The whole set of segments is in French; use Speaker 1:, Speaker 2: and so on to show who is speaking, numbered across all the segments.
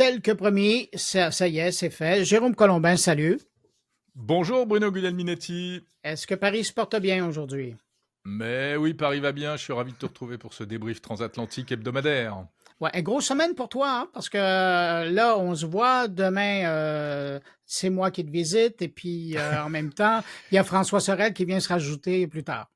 Speaker 1: tel que promis, ça y est, c'est fait. Jérôme Colombin, salut.
Speaker 2: Bonjour Bruno Guglielminetti.
Speaker 1: Est-ce que Paris se porte bien aujourd'hui?
Speaker 2: Mais oui, Paris va bien, je suis ravi de te retrouver pour ce débrief transatlantique hebdomadaire.
Speaker 1: Ouais, grosse semaine pour toi, hein, parce que là, on se voit demain, c'est moi qui te visite, et puis en même temps, il y a François Sorel qui vient se rajouter plus tard.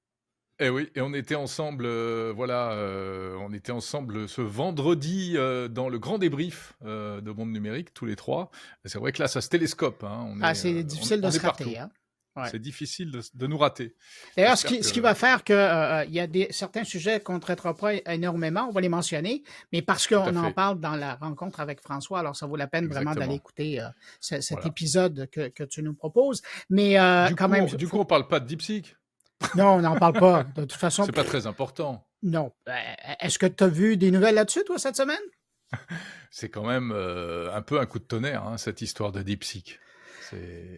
Speaker 2: Et oui, et on était ensemble, on était ensemble ce vendredi dans le grand débrief de Monde Numérique, tous les trois. Et c'est vrai que là, ça se télescope, hein,
Speaker 1: Ah, c'est difficile de
Speaker 2: on
Speaker 1: se
Speaker 2: est partout.
Speaker 1: rater, hein? Ouais.
Speaker 2: C'est difficile de nous rater.
Speaker 1: D'ailleurs,
Speaker 2: J'espère
Speaker 1: ce qui
Speaker 2: que...
Speaker 1: va faire que il y a certains sujets qu'on ne traitera pas énormément, on va les mentionner, mais parce
Speaker 2: Tout à
Speaker 1: qu'on en
Speaker 2: fait,
Speaker 1: parle dans la rencontre avec François, alors ça vaut la peine vraiment d'aller
Speaker 2: exactement.
Speaker 1: écouter cet
Speaker 2: Voilà.
Speaker 1: épisode que tu nous proposes. Mais quand même,
Speaker 2: Du coup, on parle pas de DeepSeek.
Speaker 1: non, on n'en parle pas. De toute façon,
Speaker 2: C'est pas très important.
Speaker 1: non. Est-ce que tu as vu des nouvelles là-dessus, toi, cette semaine?
Speaker 2: C'est quand même un peu un coup de tonnerre, hein, cette histoire de DeepSeek.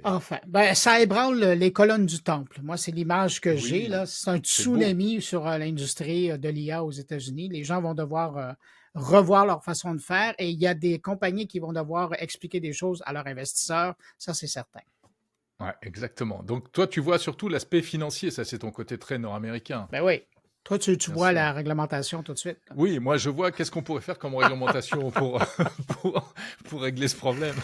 Speaker 1: Enfin, ben, ça ébranle les colonnes du temple. Moi, c'est l'image que j'ai,
Speaker 2: Oui,
Speaker 1: là. C'est un
Speaker 2: c'est beau.
Speaker 1: tsunami sur l'industrie de l'IA aux États-Unis. Les gens vont devoir revoir leur façon de faire et il y a des compagnies qui vont devoir expliquer des choses à leurs investisseurs. Ça, c'est certain.
Speaker 2: Ouais, exactement. Donc toi, tu vois surtout l'aspect financier, ça c'est ton côté très nord-américain,
Speaker 1: Ben oui. Toi, tu
Speaker 2: bien
Speaker 1: vois
Speaker 2: sûr.
Speaker 1: la réglementation tout de suite, là.
Speaker 2: Oui, moi je vois qu'est-ce qu'on pourrait faire comme réglementation pour, pour, pour régler ce problème.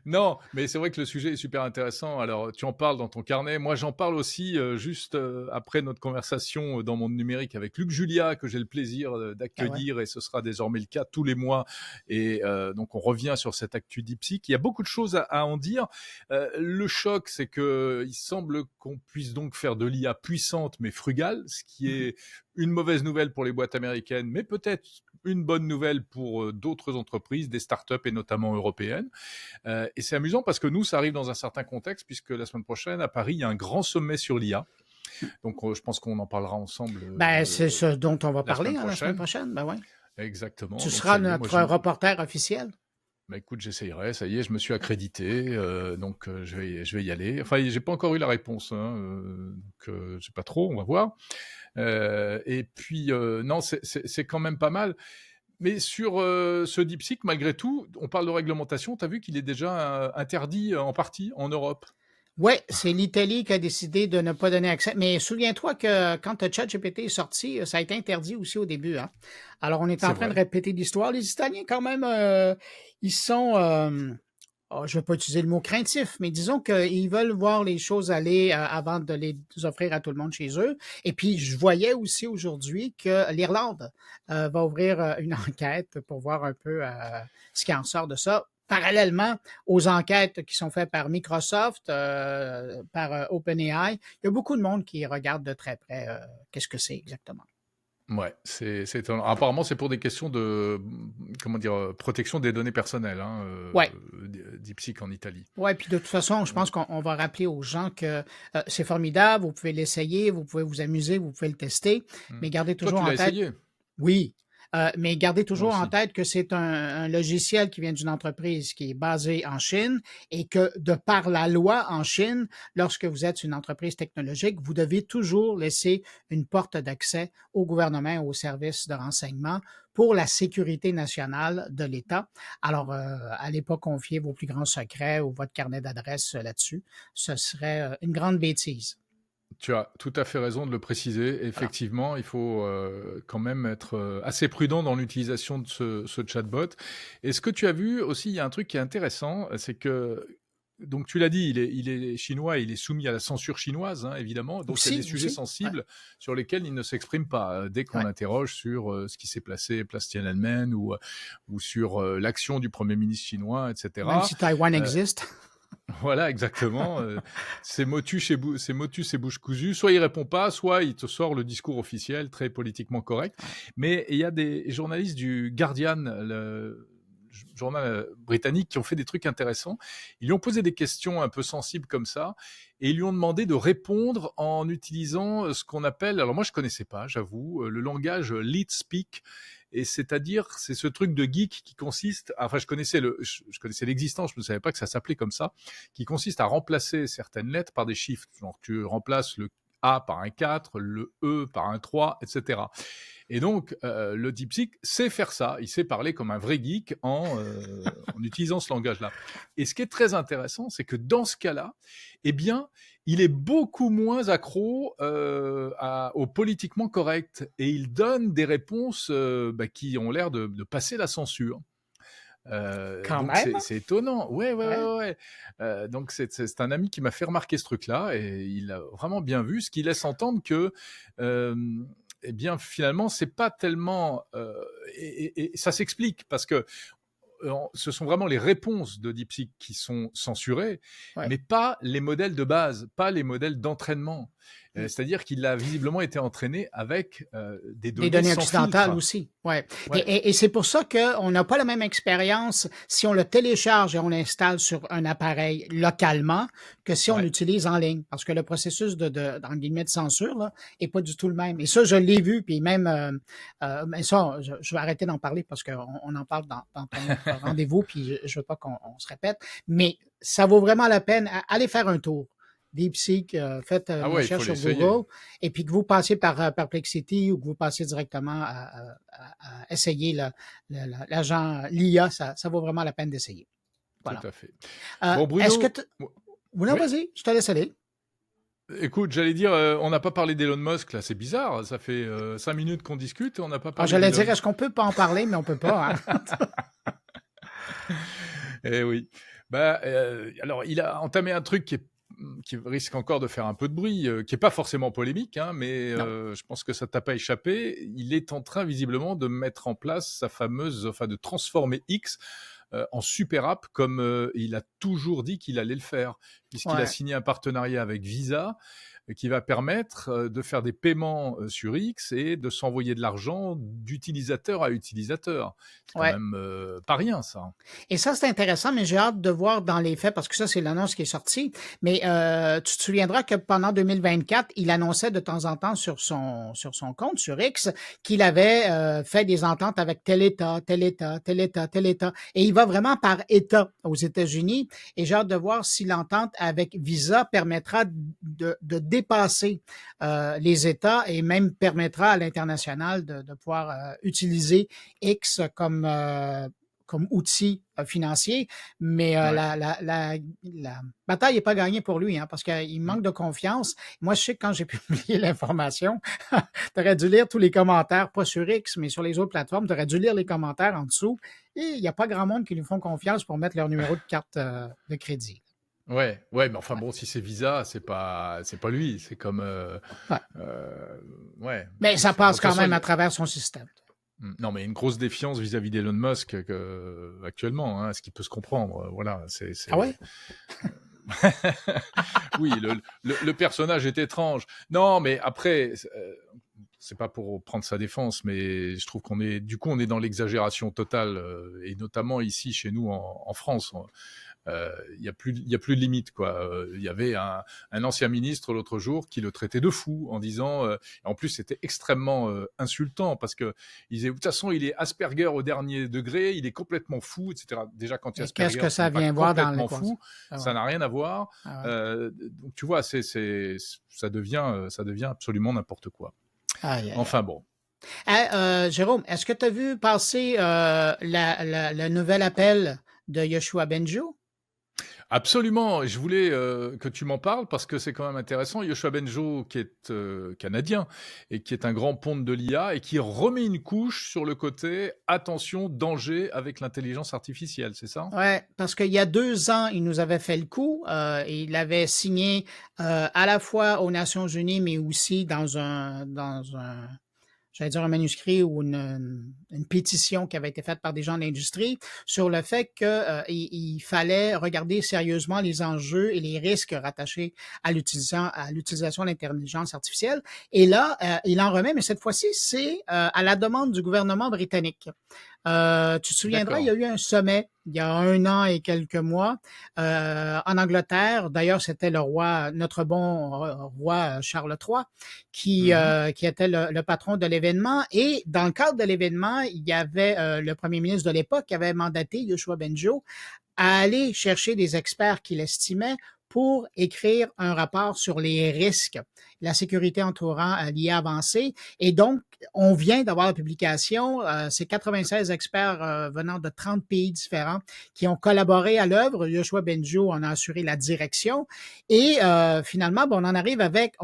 Speaker 2: Non, mais c'est vrai que le sujet est super intéressant. Alors, tu en parles dans ton carnet. Moi, j'en parle aussi juste après notre conversation dans Monde Numérique avec Luc Julia, que j'ai le plaisir
Speaker 1: Ah ouais.
Speaker 2: d'accueillir, et ce sera désormais le cas tous les mois. Et donc, on revient sur cette actu DeepSeek. Il y a beaucoup de choses à en dire. Le choc, c'est que il semble qu'on puisse donc faire de l'IA puissante mais frugale, ce qui
Speaker 1: Mhm.
Speaker 2: est une mauvaise nouvelle pour les boîtes américaines, mais peut-être une bonne nouvelle pour d'autres entreprises, des startups et notamment européennes. Et c'est amusant parce que nous, ça arrive dans un certain contexte, puisque la semaine prochaine, à Paris, il y a un grand sommet sur l'IA. Donc, je pense qu'on en parlera ensemble
Speaker 1: Ben, c'est ce dont on va
Speaker 2: la semaine
Speaker 1: parler, hein, la semaine
Speaker 2: prochaine.
Speaker 1: prochaine. Ben ouais.
Speaker 2: Exactement.
Speaker 1: Tu
Speaker 2: Donc,
Speaker 1: seras
Speaker 2: ça y est, moi,
Speaker 1: notre reporter officiel.
Speaker 2: bah, écoute, j'essayerai. Ça y est, je me suis accrédité. Donc, je vais y aller. Enfin, j'ai pas encore eu la réponse. Hein, donc, je sais pas trop. On va voir. Et puis, non, c'est quand même pas mal. Mais sur ce DeepSeek, malgré tout, on parle de réglementation. Tu as vu qu'il est déjà interdit en partie en Europe.
Speaker 1: Oui, c'est l'Italie qui a décidé de ne pas donner accès. Mais souviens-toi que quand ChatGPT est sorti, ça a été interdit aussi au début, hein. Alors, on est
Speaker 2: C'est
Speaker 1: en train de
Speaker 2: vrai.
Speaker 1: répéter l'histoire. Les Italiens, quand même, ils sont, je ne vais pas utiliser le mot craintif, mais disons qu'ils veulent voir les choses aller avant de les offrir à tout le monde chez eux. Et puis, je voyais aussi aujourd'hui que l'Irlande va ouvrir une enquête pour voir un peu ce qui en sort de ça. Parallèlement aux enquêtes qui sont faites par Microsoft, par OpenAI, il y a beaucoup de monde qui regarde de très près qu'est-ce que c'est exactement.
Speaker 2: Ouais, c'est étonnant. Apparemment, c'est pour des questions de, comment dire, protection des données personnelles, hein,
Speaker 1: Ouais.
Speaker 2: DeepSeek en Italie.
Speaker 1: Ouais, puis de toute façon, je pense qu'on va rappeler aux gens que c'est formidable, vous pouvez l'essayer, vous pouvez vous amuser, vous pouvez le tester,
Speaker 2: Mm.
Speaker 1: mais gardez
Speaker 2: Toi,
Speaker 1: toujours
Speaker 2: tu
Speaker 1: en
Speaker 2: l'as
Speaker 1: tête,
Speaker 2: essayé?
Speaker 1: oui, mais gardez
Speaker 2: Moi
Speaker 1: toujours en
Speaker 2: aussi.
Speaker 1: tête que c'est un logiciel qui vient d'une entreprise qui est basée en Chine et que de par la loi en Chine, lorsque vous êtes une entreprise technologique, vous devez toujours laisser une porte d'accès au gouvernement et aux services de renseignement pour la sécurité nationale de l'État. Alors, allez pas confier vos plus grands secrets ou votre carnet d'adresses là-dessus. Ce serait une grande bêtise.
Speaker 2: Tu as tout à fait raison de le préciser.
Speaker 1: Voilà.
Speaker 2: Effectivement, il faut quand même être assez prudent dans l'utilisation de ce chatbot. Et ce que tu as vu aussi, il y a un truc qui est intéressant, c'est que, donc tu l'as dit, il est chinois, il est soumis à la censure chinoise, hein, évidemment. Donc il y a des
Speaker 1: Aussi,
Speaker 2: sujets
Speaker 1: aussi. Ouais.
Speaker 2: sensibles sur lesquels il ne s'exprime pas. Dès qu'on
Speaker 1: Ouais.
Speaker 2: l'interroge sur ce qui s'est passé place Tiananmen ou sur l'action du Premier ministre chinois,
Speaker 1: Même
Speaker 2: etc.
Speaker 1: si Taïwan
Speaker 2: euh,
Speaker 1: existe.
Speaker 2: voilà, exactement. C'est motus et bouche cousue. Soit il répond pas, soit il te sort le discours officiel, très politiquement correct.
Speaker 1: Ouais.
Speaker 2: Mais il y a des journalistes du Guardian, le journal britannique, qui ont fait des trucs intéressants. Ils lui ont posé des questions un peu sensibles comme ça, et ils lui ont demandé de répondre en utilisant ce qu'on appelle, alors moi je connaissais pas, j'avoue, le langage leet speak. Et c'est-à-dire, c'est ce truc de geek qui consiste, enfin je connaissais l'existence, je ne savais pas que ça s'appelait comme ça, qui consiste à remplacer certaines lettres par des chiffres. Genre tu remplaces le A par un 4, le E par un 3, etc. Et donc, le DeepSeek sait faire ça. Il sait parler comme un vrai geek en utilisant ce langage-là. Et ce qui est très intéressant, c'est que dans ce cas-là, eh bien, il est beaucoup moins accro au politiquement correct. Et il donne des réponses qui ont l'air de passer la censure.
Speaker 1: Quand
Speaker 2: Donc
Speaker 1: même.
Speaker 2: c'est étonnant. Ouais, ouais,
Speaker 1: Ouais.
Speaker 2: ouais, ouais. Donc c'est un ami qui m'a fait remarquer ce truc-là et il a vraiment bien vu, ce qui laisse entendre que, eh bien, finalement, c'est pas tellement. Et ça s'explique parce que ce sont vraiment les réponses de DeepSeek qui sont censurées,
Speaker 1: Ouais.
Speaker 2: mais pas les modèles de base, pas les modèles d'entraînement.
Speaker 1: Mm.
Speaker 2: C'est-à-dire qu'il a visiblement été entraîné avec des
Speaker 1: Des
Speaker 2: données
Speaker 1: données
Speaker 2: sans
Speaker 1: occidentales
Speaker 2: filtre.
Speaker 1: aussi, ouais.
Speaker 2: Ouais,
Speaker 1: Et c'est pour ça qu'on n'a pas la même expérience si on le télécharge et on l'installe sur un appareil localement que si on
Speaker 2: ouais.
Speaker 1: l'utilise en ligne. Parce que le processus en guillemets, de censure, là, est pas du tout le même. Et ça, je l'ai vu, puis même, mais ça, je vais arrêter d'en parler parce qu'on en parle dans ton autre rendez-vous, puis je veux pas qu'on se répète. Mais ça vaut vraiment la peine. Allez faire un tour. DeepSeek, faites
Speaker 2: Ah
Speaker 1: une
Speaker 2: ouais, il
Speaker 1: recherche
Speaker 2: faut
Speaker 1: sur
Speaker 2: l'essayer.
Speaker 1: Google, et puis que vous passiez par Perplexity ou que vous passiez directement à essayer l'agent, l'IA, ça vaut vraiment la peine d'essayer.
Speaker 2: Tout
Speaker 1: Voilà.
Speaker 2: à fait.
Speaker 1: Euh,
Speaker 2: Bon,
Speaker 1: est-ce que
Speaker 2: Bruno,
Speaker 1: non,
Speaker 2: oui,
Speaker 1: vas-y, je te laisse aller.
Speaker 2: écoute, j'allais dire, on n'a pas parlé d'Elon Musk, là, c'est bizarre. Ça fait 5 minutes qu'on discute et on n'a pas
Speaker 1: Alors,
Speaker 2: parlé
Speaker 1: j'allais dire,
Speaker 2: d'Elon.
Speaker 1: est-ce qu'on peut pas en parler, mais on peut pas, hein?
Speaker 2: Eh oui. Alors, il a entamé un truc qui risque encore de faire un peu de bruit, qui n'est pas forcément polémique, hein, mais
Speaker 1: Non.
Speaker 2: je pense que ça t'a pas échappé. Il est en train, visiblement, de mettre en place de transformer X en super app, comme il a toujours dit qu'il allait le faire, puisqu'il a
Speaker 1: Ouais.
Speaker 2: signé un partenariat avec Visa qui va permettre de faire des paiements sur X et de s'envoyer de l'argent d'utilisateur à utilisateur. C'est quand
Speaker 1: Ouais.
Speaker 2: même pas rien, ça.
Speaker 1: Et ça, c'est intéressant, mais j'ai hâte de voir dans les faits, parce que ça, c'est l'annonce qui est sortie. Mais tu te souviendras que pendant 2024, il annonçait de temps en temps sur son compte, sur X, qu'il avait fait des ententes avec tel État, tel État, tel État, tel État. Et il va vraiment par État aux États-Unis. Et j'ai hâte de voir si l'entente avec Visa permettra de dépasser les États et même permettra à l'international de pouvoir utiliser X comme outil financier, mais
Speaker 2: Ouais.
Speaker 1: la bataille n'est pas gagnée pour lui, hein, parce qu'il
Speaker 2: Mm.
Speaker 1: manque de confiance. Moi, je sais que quand j'ai publié l'information, tu aurais dû lire tous les commentaires, pas sur X, mais sur les autres plateformes, tu aurais dû lire les commentaires en dessous. Et il n'y a pas grand monde qui lui font confiance pour mettre leur numéro de carte de crédit.
Speaker 2: Ouais, ouais, mais enfin
Speaker 1: Ouais.
Speaker 2: bon, si c'est Visa, c'est pas lui. C'est comme,
Speaker 1: Ouais.
Speaker 2: ouais.
Speaker 1: Mais ça
Speaker 2: Bon, de
Speaker 1: passe
Speaker 2: toute
Speaker 1: quand
Speaker 2: façon,
Speaker 1: même à travers son système.
Speaker 2: Non, mais une grosse défiance vis-à-vis d'Elon Musk actuellement, hein, ce qui peut se comprendre. Voilà,
Speaker 1: Ah ouais?
Speaker 2: oui, le personnage est étrange. Non, mais après, c'est pas pour prendre sa défense, mais je trouve on est dans l'exagération totale, et notamment ici chez nous en France. Il y a plus de limite, quoi. Il y avait un ancien ministre l'autre jour qui le traitait de fou en disant, en plus c'était extrêmement insultant parce que il disait de toute façon il est Asperger au dernier degré, il est complètement fou, etc. Déjà quand tu es
Speaker 1: Et qu'est-ce
Speaker 2: Asperger,
Speaker 1: que
Speaker 2: tu
Speaker 1: ça
Speaker 2: n'es pas
Speaker 1: vient voir dans
Speaker 2: complètement
Speaker 1: l'équation?
Speaker 2: fou,
Speaker 1: Ah
Speaker 2: ça
Speaker 1: ouais.
Speaker 2: n'a rien à voir.
Speaker 1: Ah ouais.
Speaker 2: Donc tu vois, ça devient absolument n'importe quoi.
Speaker 1: Aïe, aïe,
Speaker 2: Enfin
Speaker 1: aïe.
Speaker 2: bon.
Speaker 1: Jérôme, est-ce que tu as vu passer le nouvel appel de Yoshua Benjo?
Speaker 2: Absolument, je voulais que tu m'en parles parce que c'est quand même intéressant. Yoshua Benjo, qui est canadien et qui est un grand ponte de l'IA et qui remet une couche sur le côté attention, danger avec l'intelligence artificielle, c'est ça?
Speaker 1: Ouais, parce qu'il y a 2 ans, il nous avait fait le coup. Et il avait signé à la fois aux Nations Unies, mais aussi dans un j'allais dire un manuscrit ou une pétition qui avait été faite par des gens de l'industrie sur le fait qu'il fallait regarder sérieusement les enjeux et les risques rattachés à l'utilisation de l'intelligence artificielle. Et là, il en remet, mais cette fois-ci, c'est à la demande du gouvernement britannique. Tu te souviendras, il y
Speaker 2: D'accord.
Speaker 1: a eu un sommet il y a 1 an et quelques mois en Angleterre. D'ailleurs, c'était notre bon roi Charles III,
Speaker 2: Mhm.
Speaker 1: qui était le patron de l'événement. Et dans le cadre de l'événement, il y avait le premier ministre de l'époque qui avait mandaté Yoshua Benjo à aller chercher des experts qu'il estimait pour écrire un rapport sur les risques, la sécurité entourant l'IA avancée. Et donc, on vient d'avoir la publication. C'est 96 experts venant de 30 pays différents qui ont collaboré à l'œuvre. Yoshua Bengio en a assuré la direction. Et finalement, on en arrive avec...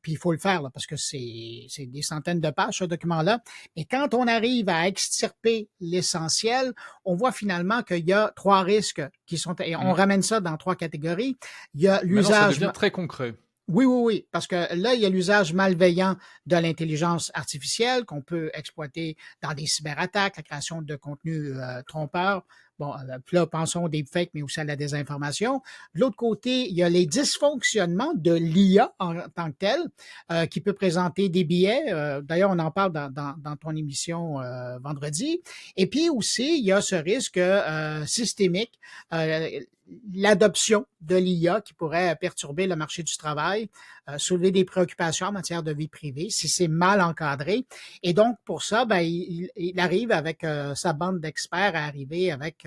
Speaker 1: puis il faut le faire là, parce que c'est des centaines de pages, ce document-là. Et quand on arrive à extirper l'essentiel, on voit finalement qu'il y a 3 risques qui sont... Et on ramène ça dans 3 catégories. Il y a
Speaker 2: Maintenant, ça
Speaker 1: l'usage...
Speaker 2: devient très concret.
Speaker 1: Oui, parce que là, il y a l'usage malveillant de l'intelligence artificielle qu'on peut exploiter dans des cyberattaques, la création de contenus trompeurs. Bon, puis là, pensons aux deepfakes, mais aussi à la désinformation. De l'autre côté, il y a les dysfonctionnements de l'IA en tant que tel, qui peut présenter des biais. D'ailleurs, on en parle dans ton émission vendredi. Et puis aussi, il y a ce risque systémique, l'adoption de l'IA qui pourrait perturber le marché du travail, soulever des préoccupations en matière de vie privée si c'est mal encadré. Et donc, pour ça, il arrive avec sa bande d'experts à arriver avec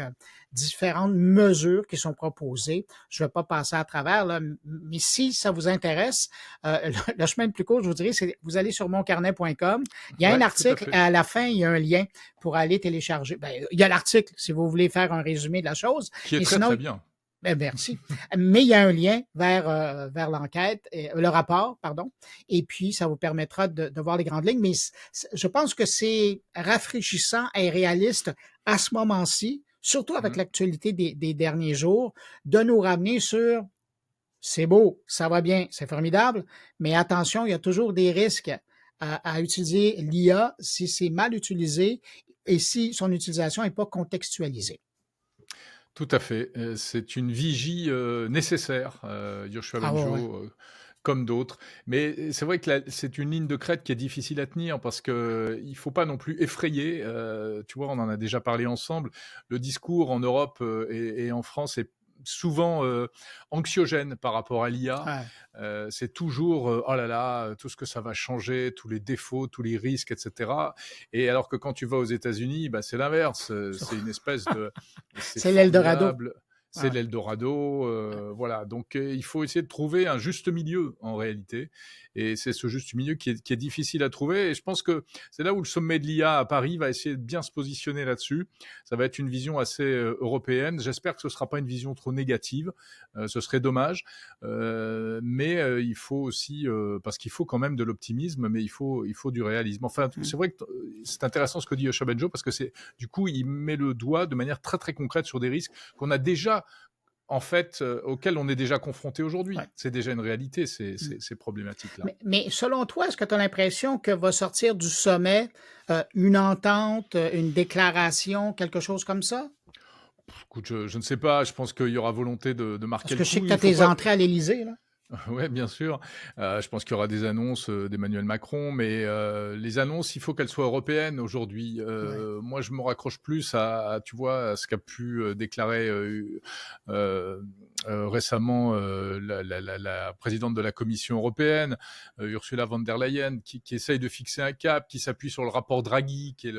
Speaker 1: différentes mesures qui sont proposées. Je ne vais pas passer à travers, là, mais si ça vous intéresse, le chemin le plus court, je vous dirais, c'est vous allez sur moncarnet.com. Il y a un article, à la fin, il y a un lien pour aller télécharger. Il y a l'article si vous voulez faire un résumé de la chose.
Speaker 2: Qui est très bien.
Speaker 1: Merci. Mais il y a un lien vers l'enquête, le rapport, pardon, et puis ça vous permettra de voir les grandes lignes. Mais je pense que c'est rafraîchissant et réaliste à ce moment-ci, surtout avec l'actualité des derniers jours, de nous ramener sur c'est beau, ça va bien, c'est formidable, mais attention, il y a toujours des risques à utiliser l'IA si c'est mal utilisé et si son utilisation n'est pas contextualisée.
Speaker 2: Tout à fait. C'est une vigie nécessaire, Yoshua Bengio, comme d'autres. Mais c'est vrai que c'est une ligne de crête qui est difficile à tenir parce qu'il ne faut pas non plus effrayer. Tu vois, on en a déjà parlé ensemble. Le discours en Europe et en France est souvent anxiogène par rapport à l'IA. C'est toujours oh là là, tout ce que ça va changer, tous les défauts, tous les risques, etc. Et alors que quand tu vas aux États-Unis, c'est l'inverse. C'est une espèce de...
Speaker 1: C'est l'Eldorado.
Speaker 2: C'est l'Eldorado, voilà. Donc, il faut essayer de trouver un juste milieu, en réalité. Et c'est ce juste milieu qui est difficile à trouver. Et je pense que c'est là où le sommet de l'IA à Paris va essayer de bien se positionner là-dessus. Ça va être une vision assez européenne. J'espère que ce ne sera pas une vision trop négative. Ce serait dommage. Mais il faut aussi... parce qu'il faut quand même de l'optimisme, mais il faut du réalisme. Enfin, c'est vrai que c'est intéressant ce que dit Yoshua Bengio, parce que du coup, il met le doigt de manière très, très concrète sur des risques qu'on a déjà en fait, auquel on est déjà confronté aujourd'hui. C'est déjà une réalité, ces problématiques-là.
Speaker 1: Mais selon toi, est-ce que tu as l'impression que va sortir du sommet une entente, une déclaration, quelque chose comme ça?
Speaker 2: Écoute, je ne sais pas. Je pense qu'il y aura volonté de marquer le coup.
Speaker 1: Parce que je sais que tu as tes entrées à l'Élysée, là.
Speaker 2: Oui, bien sûr. Je pense qu'il y aura des annonces d'Emmanuel Macron, mais les annonces, il faut qu'elles soient européennes aujourd'hui. Moi, je me raccroche plus à tu vois, à ce qu'a pu déclarer récemment la présidente de la Commission européenne, Ursula von der Leyen, qui essaye de fixer un cap, qui s'appuie sur le rapport Draghi, qui est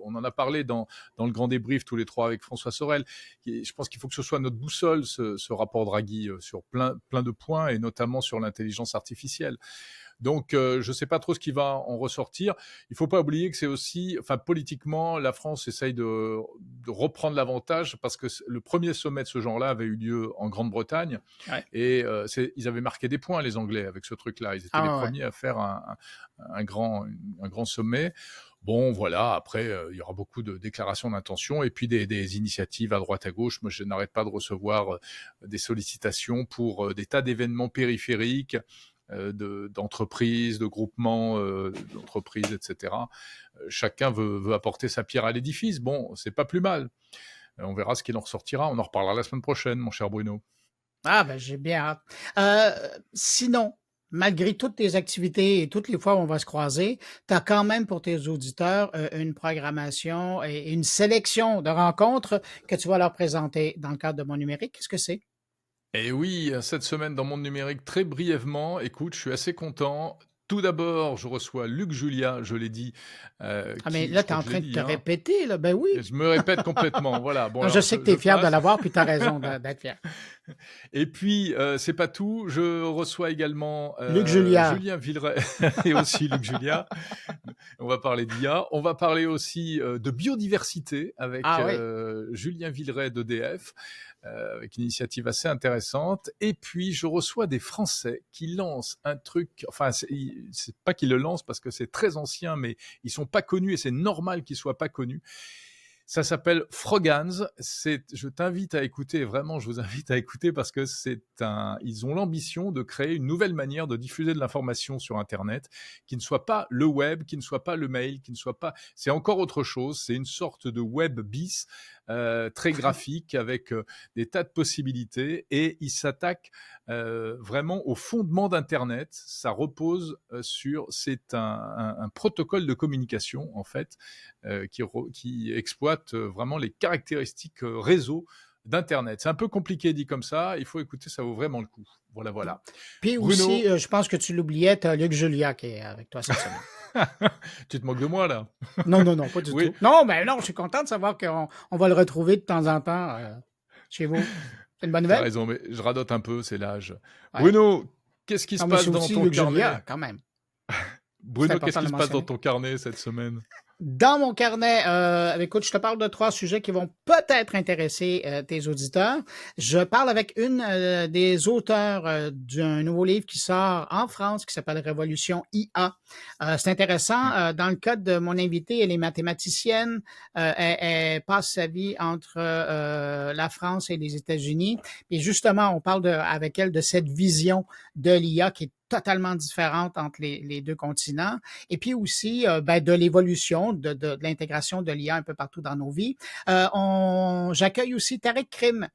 Speaker 2: on en a parlé dans le grand débrief tous les trois avec François Sorel. Je pense qu'il faut que ce soit notre boussole, ce rapport Draghi, sur plein de points, et notamment sur l'intelligence artificielle. Donc, je ne sais pas trop ce qui va en ressortir. Il ne faut pas oublier que c'est aussi, politiquement, la France essaye de reprendre l'avantage, parce que le premier sommet de ce genre-là avait eu lieu en Grande-Bretagne, et ils avaient marqué des points, les Anglais, avec ce truc-là. Ils étaient les premiers à faire un grand sommet. Bon, voilà, après, il y aura beaucoup de déclarations d'intention et puis des initiatives à droite à gauche. Moi, je n'arrête pas de recevoir des sollicitations pour des tas d'événements périphériques, d'entreprises, de groupements d'entreprises, etc. Chacun veut apporter sa pierre à l'édifice. Bon, c'est pas plus mal. On verra ce qu'il en ressortira. On en reparlera la semaine prochaine, mon cher Bruno.
Speaker 1: J'ai bien hâte. Sinon, malgré toutes tes activités et toutes les fois où on va se croiser, tu as quand même pour tes auditeurs une programmation et une sélection de rencontres que tu vas leur présenter dans le cadre de Mon Numérique. Qu'est-ce que c'est?
Speaker 2: Et oui, cette semaine dans Monde Numérique, très brièvement, écoute, je suis assez content. Tout d'abord, je reçois Luc Julia, je l'ai dit,
Speaker 1: Ah, mais
Speaker 2: qui
Speaker 1: là,
Speaker 2: je
Speaker 1: tu es
Speaker 2: crois
Speaker 1: en
Speaker 2: que je l'ai
Speaker 1: train de te
Speaker 2: dit, hein?
Speaker 1: répéter, là. Ben oui.
Speaker 2: Et je me répète complètement, voilà. Bon
Speaker 1: Non, je
Speaker 2: alors
Speaker 1: sais que tu
Speaker 2: je
Speaker 1: es fier de
Speaker 2: passe.
Speaker 1: l'avoir, puis tu as raison d'être fier.
Speaker 2: Et puis, c'est pas tout, je reçois également,
Speaker 1: Luc Julia.
Speaker 2: Julien Villeray et aussi Luc Julia. On va parler d'IA. On va parler aussi, de biodiversité avec,
Speaker 1: Ah oui.
Speaker 2: Julien Villeray d'EDF, avec une initiative assez intéressante. Et puis, je reçois des Français qui lancent un truc, enfin, c'est pas qu'ils le lancent parce que c'est très ancien, mais ils sont pas connus et c'est normal qu'ils soient pas connus. Ça s'appelle Frogans. Je t'invite à écouter, vraiment, je vous invite à écouter parce que ils ont l'ambition de créer une nouvelle manière de diffuser de l'information sur Internet qui ne soit pas le web, qui ne soit pas le mail, c'est encore autre chose. C'est une sorte de web bis, très graphique avec des tas de possibilités et ils s'attaquent vraiment au fondement d'Internet. Ça repose c'est un protocole de communication en fait qui exploite vraiment les caractéristiques réseau d'Internet. C'est un peu compliqué dit comme ça, il faut écouter, ça vaut vraiment le coup. Voilà, voilà.
Speaker 1: Puis aussi,
Speaker 2: Bruno,
Speaker 1: je pense que tu l'oubliais, tu as Luc Julia qui est avec toi cette semaine.
Speaker 2: tu te moques de moi là?
Speaker 1: Non, non, non, pas du
Speaker 2: Oui,
Speaker 1: tout. Non, mais non, je suis content de savoir qu'on va le retrouver de temps en temps chez vous. C'est une bonne
Speaker 2: t'as
Speaker 1: nouvelle?
Speaker 2: raison, mais je radote un peu, c'est l'âge.
Speaker 1: Ouais.
Speaker 2: Bruno, qu'est-ce qui se
Speaker 1: Non, mais c'est
Speaker 2: passe dans
Speaker 1: aussi
Speaker 2: ton
Speaker 1: Luc
Speaker 2: carnet?
Speaker 1: Julia, quand même. C'est
Speaker 2: Bruno, qu'est-ce
Speaker 1: important de
Speaker 2: qui
Speaker 1: le
Speaker 2: se passe dans
Speaker 1: mentionner.
Speaker 2: ton carnet cette semaine?
Speaker 1: Dans mon carnet, écoute, je te parle de 3 sujets qui vont peut-être intéresser tes auditeurs. Je parle avec une des auteurs d'un nouveau livre qui sort en France qui s'appelle Révolution IA. C'est intéressant. Dans le cas de mon invité, elle est mathématicienne. Elle passe sa vie entre la France et les États-Unis. Et justement, on parle avec elle de cette vision de l'IA qui est totalement différente entre les deux continents. Et puis aussi de l'évolution, de l'intégration de l'IA un peu partout dans nos vies. J'accueille aussi Tariq Krim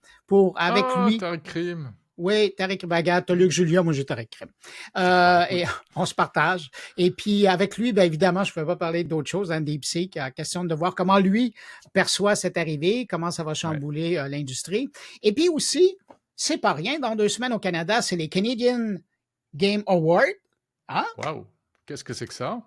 Speaker 1: avec
Speaker 2: Ah,
Speaker 1: lui.
Speaker 2: Tariq Krim.
Speaker 1: Oui, Tariq, regarde, t'as Luc Julia, moi j'ai Tariq Krim.
Speaker 2: Bah
Speaker 1: Et
Speaker 2: écoute,
Speaker 1: on se partage. Et puis avec lui, évidemment, je ne peux pas parler d'autre chose, hein, DeepSeek, question de voir comment lui perçoit cette arrivée, comment ça va
Speaker 2: ouais.
Speaker 1: chambouler l'industrie. Et puis aussi, c'est pas rien, dans 2 semaines au Canada, c'est les Canadian Game Awards. Hein?
Speaker 2: Waouh, qu'est-ce que c'est que ça?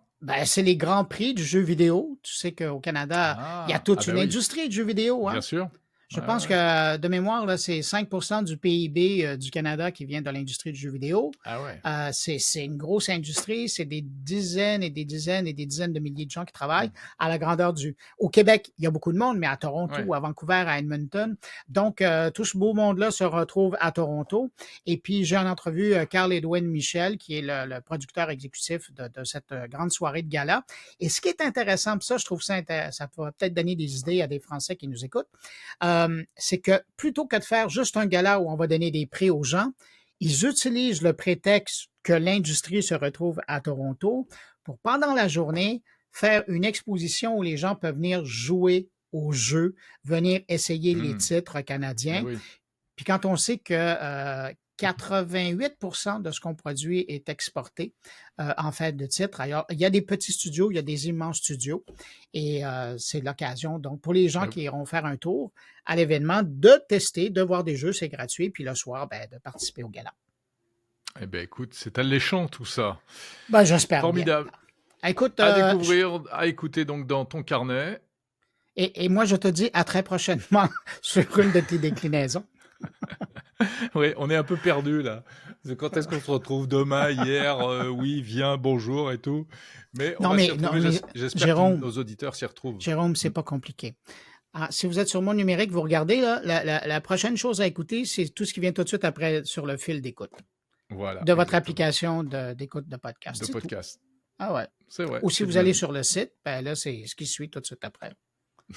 Speaker 1: C'est les grands prix du jeu vidéo. Tu sais qu'au Canada, il y a
Speaker 2: Ah,
Speaker 1: toute
Speaker 2: ah
Speaker 1: une
Speaker 2: ben oui,
Speaker 1: industrie du jeu vidéo,
Speaker 2: bien
Speaker 1: hein?
Speaker 2: sûr.
Speaker 1: Je
Speaker 2: Ouais,
Speaker 1: pense
Speaker 2: ouais.
Speaker 1: que, de mémoire, là, c'est 5% du PIB du Canada qui vient de l'industrie du jeu vidéo.
Speaker 2: Ah ouais.
Speaker 1: C'est une grosse industrie, c'est des dizaines et des dizaines et des dizaines de milliers de gens qui travaillent
Speaker 2: Mmh.
Speaker 1: à la grandeur du... Au Québec, il y a beaucoup de monde, mais à
Speaker 2: Ouais.
Speaker 1: Toronto, à Vancouver, à Edmonton. Donc, tout ce beau monde-là se retrouve à Toronto. Et puis, j'ai en entrevue Carl-Edwin Michel, qui est le producteur exécutif de cette grande soirée de gala. Et ce qui est intéressant, puis ça, je trouve ça ça va peut-être donner des idées à des Français qui nous écoutent, c'est que plutôt que de faire juste un gala où on va donner des prix aux gens, ils utilisent le prétexte que l'industrie se retrouve à Toronto pour, pendant la journée, faire une exposition où les gens peuvent venir jouer aux jeux, venir essayer les
Speaker 2: Mmh.
Speaker 1: titres
Speaker 2: Eh
Speaker 1: canadiens.
Speaker 2: oui.
Speaker 1: Puis quand on sait que 88% de ce qu'on produit est exporté en fait de titres. Alors, il y a des petits studios, il y a des immenses studios et c'est l'occasion, donc, pour les gens
Speaker 2: Eh
Speaker 1: qui iront faire un tour à l'événement, de tester, de voir des jeux, c'est gratuit, puis le soir, de participer au gala.
Speaker 2: eh ben, écoute, c'est alléchant tout ça.
Speaker 1: J'espère bien.
Speaker 2: Formidable.
Speaker 1: Écoute,
Speaker 2: À découvrir, à écouter donc dans ton carnet.
Speaker 1: et moi, je te dis à très prochainement sur une de tes déclinaisons.
Speaker 2: Oui, on est un peu perdu là. Quand est-ce qu'on se retrouve demain, hier, oui, viens, bonjour et tout. Mais on
Speaker 1: Non,
Speaker 2: va s'y
Speaker 1: non,
Speaker 2: retrouver.
Speaker 1: mais
Speaker 2: J'espère que
Speaker 1: Jérôme,
Speaker 2: nos auditeurs s'y retrouvent.
Speaker 1: Jérôme,
Speaker 2: Mm.
Speaker 1: c'est pas compliqué. Si vous êtes sur mon numérique, vous regardez, là, la prochaine chose à écouter, c'est tout ce qui vient tout de suite après sur le fil d'écoute
Speaker 2: Voilà,
Speaker 1: de votre
Speaker 2: exactement.
Speaker 1: application d'écoute de podcast.
Speaker 2: De
Speaker 1: C'est tout.
Speaker 2: podcast.
Speaker 1: Ah ouais.
Speaker 2: C'est vrai,
Speaker 1: Ou si
Speaker 2: c'est
Speaker 1: vous
Speaker 2: bien
Speaker 1: allez
Speaker 2: dit.
Speaker 1: sur le site, là, c'est ce qui suit tout de suite après. Ouais.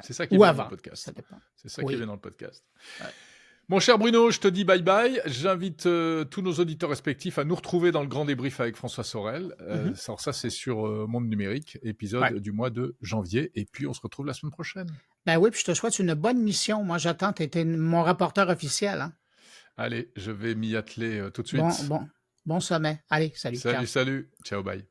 Speaker 2: C'est ça qui est
Speaker 1: Ou
Speaker 2: bien dans le
Speaker 1: avant, ça
Speaker 2: podcast.
Speaker 1: dépend.
Speaker 2: C'est ça qui est
Speaker 1: Oui.
Speaker 2: bien dans le podcast.
Speaker 1: Ouais.
Speaker 2: Mon cher Bruno, je te dis bye bye. J'invite tous nos auditeurs respectifs à nous retrouver dans le grand débrief avec François Sorel.
Speaker 1: Mhm.
Speaker 2: Alors ça, c'est sur Monde Numérique, épisode
Speaker 1: Ouais.
Speaker 2: du mois de janvier. Et puis, on se retrouve la semaine prochaine.
Speaker 1: Oui, puis je te souhaite une bonne mission. Moi, j'attends, tu étais mon rapporteur officiel. Hein?
Speaker 2: Allez, je vais m'y atteler tout de
Speaker 1: Bon,
Speaker 2: suite.
Speaker 1: bon, bon sommet. Allez, salut, ciao.
Speaker 2: Salut, salut. Ciao, bye.